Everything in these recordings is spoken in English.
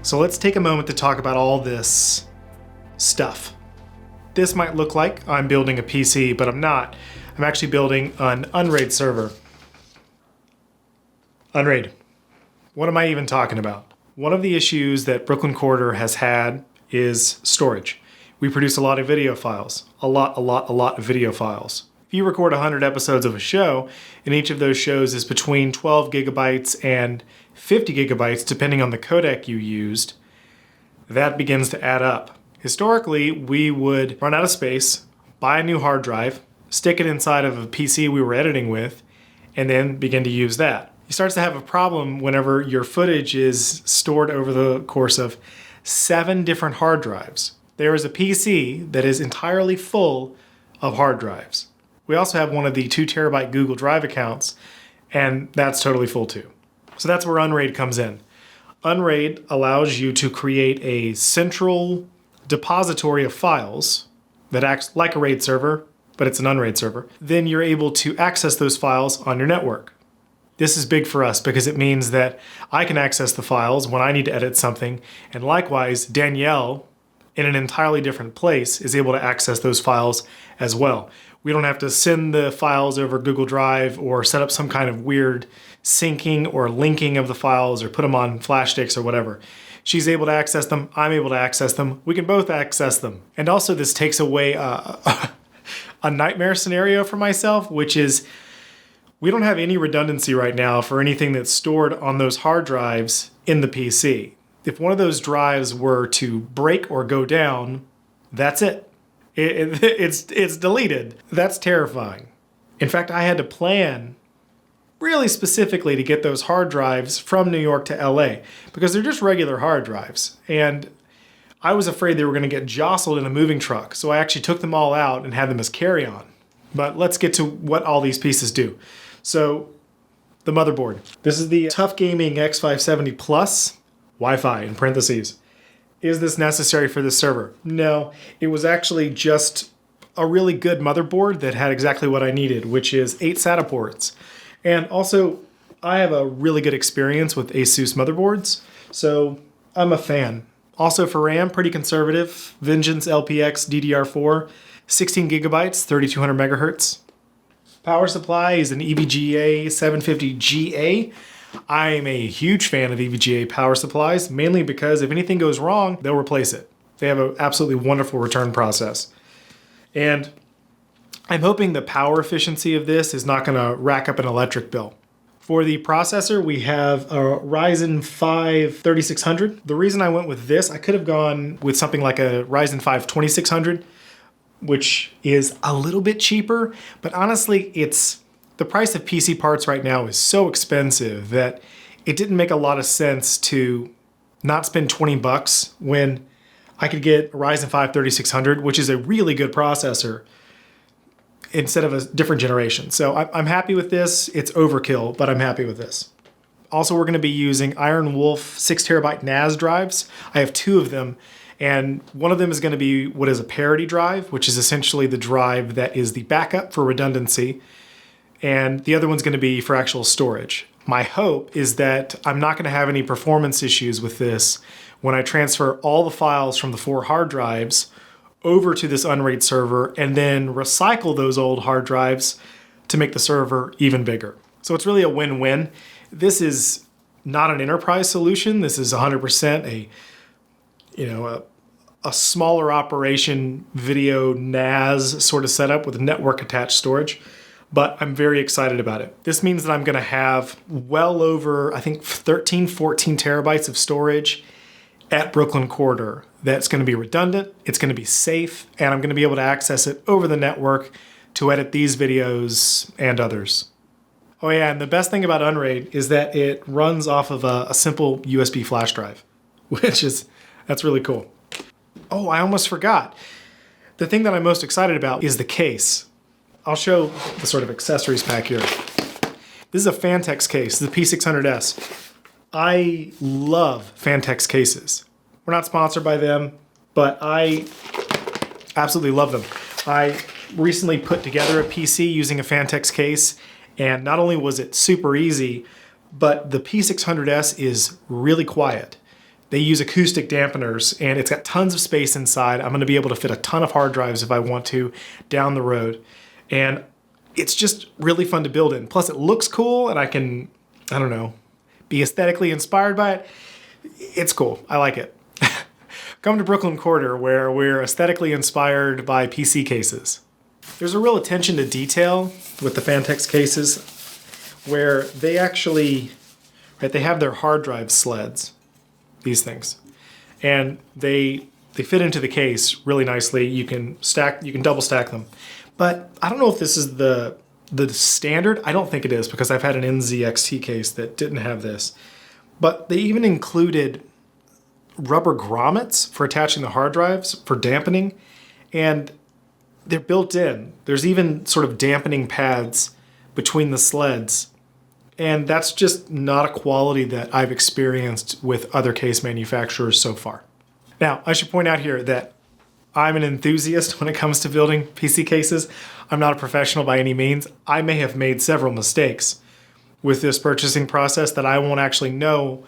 So let's take a moment to talk about all this stuff. This might look like I'm building a PC, but I'm not. I'm actually building an UNRAID server. UNRAID. What am I even talking about? One of the issues that DisQuarter has had is storage. We produce a lot of video files. A lot of video files. If you record 100 episodes of a show, and each of those shows is between 12 gigabytes and 50 gigabytes, depending on the codec you used, that begins to add up. Historically, we would run out of space, buy a new hard drive, stick it inside of a PC we were editing with, and then begin to use that. You start to have a problem whenever your footage is stored over the course of 7 different hard drives. There is a PC that is entirely full of hard drives. We also have one of the 2 terabyte Google Drive accounts, and that's totally full too. So that's where UNRAID comes in. UNRAID allows you to create a central depository of files that acts like a RAID server, but it's an UNRAID server. Then you're able to access those files on your network. This is big for us because it means that I can access the files when I need to edit something, and likewise, Danielle, in an entirely different place, is able to access those files as well. We don't have to send the files over Google Drive or set up some kind of weird syncing or linking of the files or put them on flash sticks or whatever. She's able to access them, I'm able to access them, we can both access them. And also this takes away a nightmare scenario for myself, which is we don't have any redundancy right now for anything that's stored on those hard drives in the PC. If one of those drives were to break or go down, that's it. It's deleted. That's terrifying. In fact, I had to plan really specifically to get those hard drives from New York to LA because they're just regular hard drives. And I was afraid they were going to get jostled in a moving truck. So I actually took them all out and had them as carry-on. But let's get to what all these pieces do. So the motherboard. This is the Tough Gaming X570 Plus Wi-Fi in parentheses. Is this necessary for this server? No, it was actually just a really good motherboard that had exactly what I needed, which is 8 SATA ports. And also, I have a really good experience with Asus motherboards, so I'm a fan. Also for RAM, pretty conservative. Vengeance LPX DDR4, 16 gigabytes, 3200 megahertz. Power supply is an EVGA 750GA. I'm a huge fan of EVGA power supplies, mainly because if anything goes wrong, they'll replace it. They have an absolutely wonderful return process. And I'm hoping the power efficiency of this is not going to rack up an electric bill. For the processor, we have a Ryzen 5 3600. The reason I went with this, I could have gone with something like a Ryzen 5 2600, which is a little bit cheaper, but honestly, the price of PC parts right now is so expensive that it didn't make a lot of sense to not spend 20 bucks when I could get a Ryzen 5 3600, which is a really good processor, instead of a different generation. So I'm happy with this. It's overkill, but I'm happy with this. Also, we're going to be using Iron Wolf 6 terabyte NAS drives. I have 2 of them, and one of them is going to be what is a parity drive, which is essentially the drive that is the backup for redundancy. And the other one's going to be for actual storage. My hope is that I'm not going to have any performance issues with this when I transfer all the files from the 4 hard drives over to this UNRAID server and then recycle those old hard drives to make the server even bigger. So it's really a win-win. This is not an enterprise solution. This is 100% a smaller operation video NAS sort of setup with network attached storage. But I'm very excited about it. This means that I'm going to have well over, I think, 13, 14 terabytes of storage at DisQuarter. That's going to be redundant, it's going to be safe, and I'm going to be able to access it over the network to edit these videos and others. Oh yeah, and the best thing about UNRAID is that it runs off of a simple USB flash drive, that's really cool. Oh, I almost forgot. The thing that I'm most excited about is the case. I'll show the sort of accessories pack here. This is a Phanteks case, the P600S. I love Phanteks cases. We're not sponsored by them, but I absolutely love them. I recently put together a PC using a Phanteks case, and not only was it super easy, but the P600S is really quiet. They use acoustic dampeners, and it's got tons of space inside. I'm going to be able to fit a ton of hard drives if I want to down the road. And it's just really fun to build in. Plus, it looks cool, and I can, I don't know, be aesthetically inspired by it. It's cool. I like it. Come to Brooklyn Quarter, where we're aesthetically inspired by PC cases. There's a real attention to detail with the Phanteks cases, where they actually, right, they have their hard drive sleds, these things, and they fit into the case really nicely. You can double stack them. But I don't know if this is the standard. I don't think it is, because I've had an NZXT case that didn't have this. But they even included rubber grommets for attaching the hard drives for dampening, and they're built in. There's even sort of dampening pads between the sleds, and that's just not a quality that I've experienced with other case manufacturers so far. Now, I should point out here that I'm an enthusiast when it comes to building PC cases. I'm not a professional by any means. I may have made several mistakes with this purchasing process that I won't actually know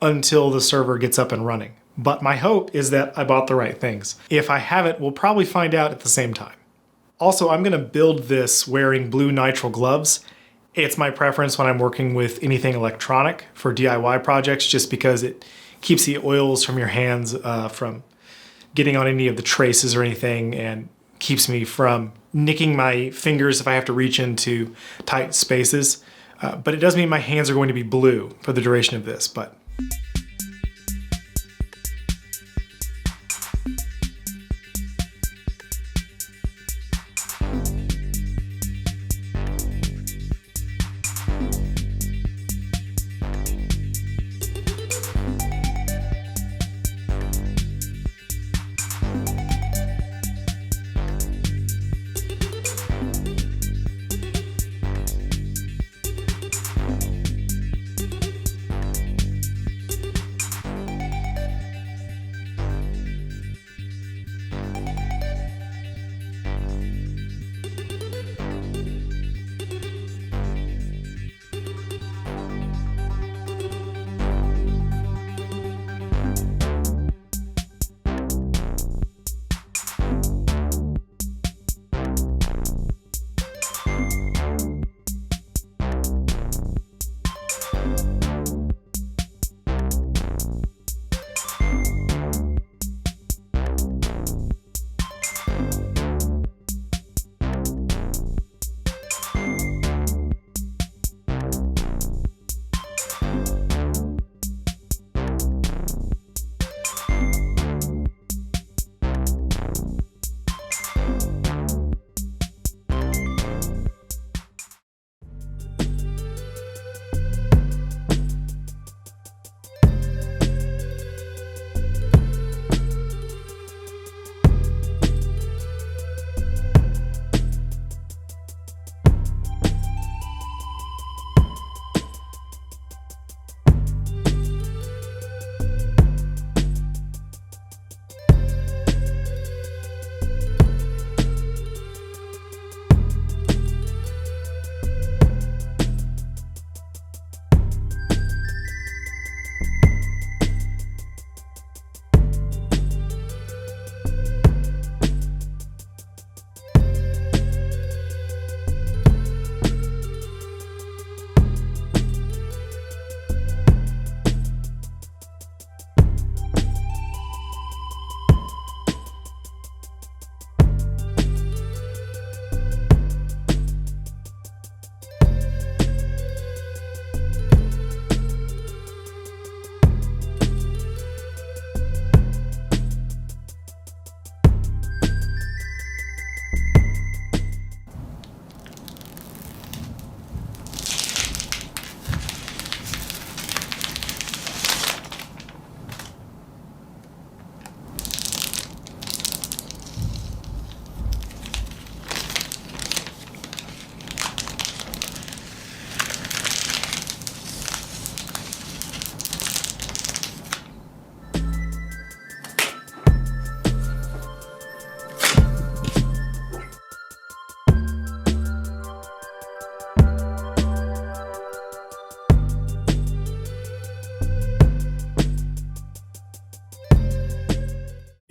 until the server gets up and running. But my hope is that I bought the right things. If I haven't, we'll probably find out at the same time. Also, I'm gonna build this wearing blue nitrile gloves. It's my preference when I'm working with anything electronic for DIY projects, just because it keeps the oils from your hands from getting on any of the traces or anything, and keeps me from nicking my fingers if I have to reach into tight spaces. But it does mean my hands are going to be blue for the duration of this. But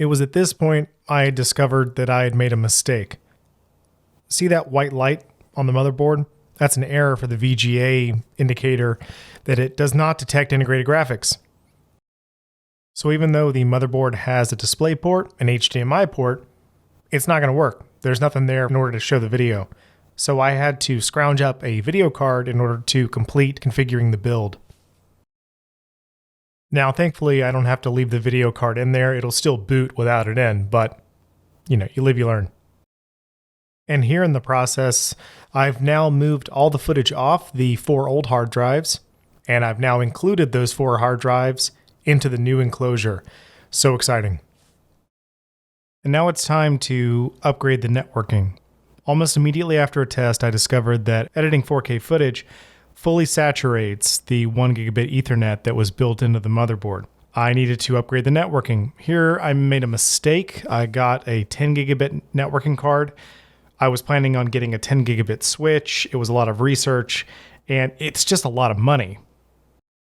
It was at this point I discovered that I had made a mistake. See that white light on the motherboard? That's an error for the VGA indicator that it does not detect integrated graphics. So even though the motherboard has a display port, an HDMI port, it's not going to work. There's nothing there in order to show the video. So I had to scrounge up a video card in order to complete configuring the build. Now, thankfully, I don't have to leave the video card in there. It'll still boot without it in, but you live, you learn. And here in the process, I've now moved all the footage off the 4 old hard drives, and I've now included those 4 hard drives into the new enclosure. So exciting. And now it's time to upgrade the networking. Almost immediately after a test, I discovered that editing 4K footage fully saturates the 1 gigabit Ethernet that was built into the motherboard. I needed to upgrade the networking. Here I made a mistake. I got a 10 gigabit networking card. I was planning on getting a 10 gigabit switch. It was a lot of research, and it's just a lot of money.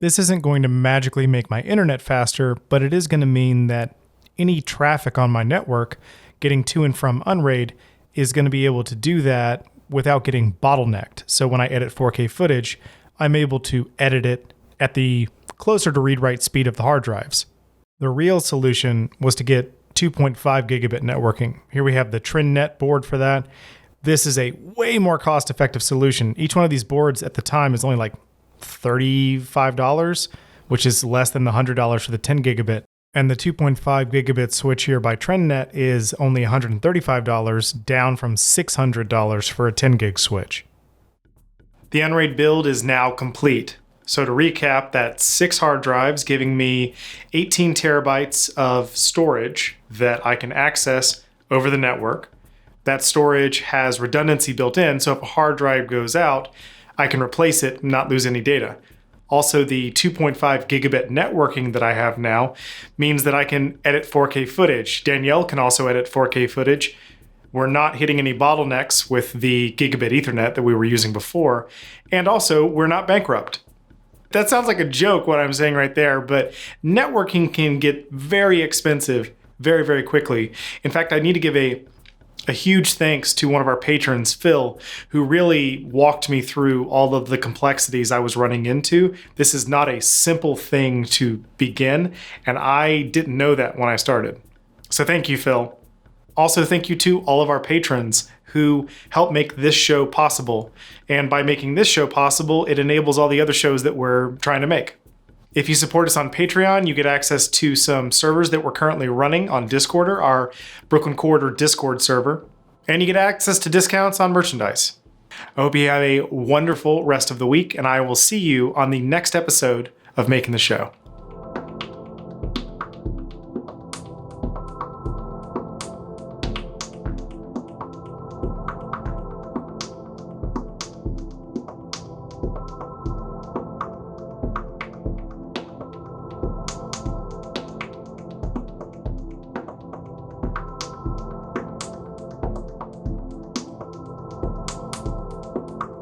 This isn't going to magically make my internet faster, but it is going to mean that any traffic on my network getting to and from UNRAID is going to be able to do that without getting bottlenecked. So when I edit 4K footage, I'm able to edit it at the closer to read-write speed of the hard drives. The real solution was to get 2.5 gigabit networking. Here we have the TrinNet board for that. This is a way more cost-effective solution. Each one of these boards at the time is only like $35, which is less than the $100 for the 10 gigabit. And the 2.5 gigabit switch here by TrinNet is only $135, down from $600 for a 10 gig switch. The UNRAID build is now complete. So to recap, that's 6 hard drives giving me 18 terabytes of storage that I can access over the network. That storage has redundancy built in, so if a hard drive goes out, I can replace it and not lose any data. Also, the 2.5 gigabit networking that I have now means that I can edit 4K footage. Danielle can also edit 4K footage. We're not hitting any bottlenecks with the gigabit Ethernet that we were using before. And also, we're not bankrupt. That sounds like a joke, what I'm saying right there, but networking can get very expensive very, very quickly. In fact, I need to give a huge thanks to one of our patrons, Phil, who really walked me through all of the complexities I was running into. This is not a simple thing to begin, and I didn't know that when I started. So thank you, Phil. Also, thank you to all of our patrons who help make this show possible. And by making this show possible, it enables all the other shows that we're trying to make. If you support us on Patreon, you get access to some servers that we're currently running on DisQuarter, our Brooklyn Quarter Discord server, and you get access to discounts on merchandise. I hope you have a wonderful rest of the week, and I will see you on the next episode of Making the Show.